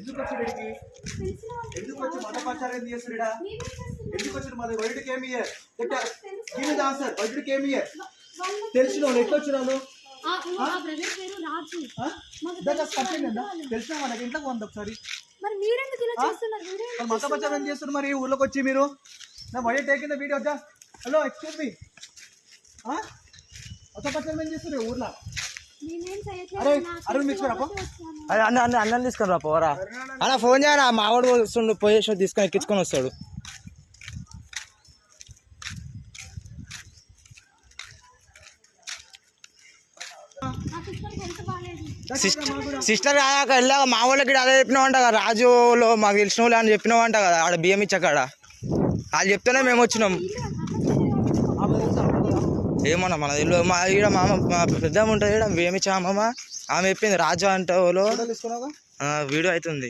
ఎందుకు వచ్చాడు ఇడికి? ఎందుకు వచ్చి మత ప్రచారం ఏం చేస్తాడా? ఎందుకు వచ్చాడు? మరి వైద్యుడికి ఏమి ఆన్సర్? వైద్యుడికి ఏమి తెలిసిన వాళ్ళు ఎట్లా వచ్చినాను? తెలిసిన వాళ్ళకి ఇంట్లోకి వంద ఒకసారి మత ప్రచారం ఏం చేస్తున్నారు మరి ఊర్లోకి వచ్చి మీరు? నా వైద్య టేకింద వీడియో వద్దా? హలో ఎక్స్క్యూజ్ మీ, మత ప్రచారం ఏం చేస్తున్నారు ఊర్లో? అరే అరుణ్ తీసుకురాపో, అన్నం తీసుకొని రా పోరా అన్న. ఫోన్ చేయరా, మావాడు వస్తుండు, పోయేసి తీసుకొని ఎక్కించుకొని వస్తాడు. సిస్టర్ కాక వెళ్ళాక మా వాళ్ళకి అదే చెప్పినావంట కదా, రాజులో మాకు తెలిసిన వాళ్ళు అని చెప్పినావంట కదా, ఆడ బియ్యం ఇచ్చాకాడ వాళ్ళు చెప్తేనే మేము వచ్చినాం. ఏమన్నా మన ఇల్లు మా ఈడ మా పెద్ద ఉంటుంది, ఈడ బియ్యం ఇచ్చా అమ్మమ్మ, ఆమె చెప్పింది రాజు అంటే వాళ్ళు వీడియో అవుతుంది.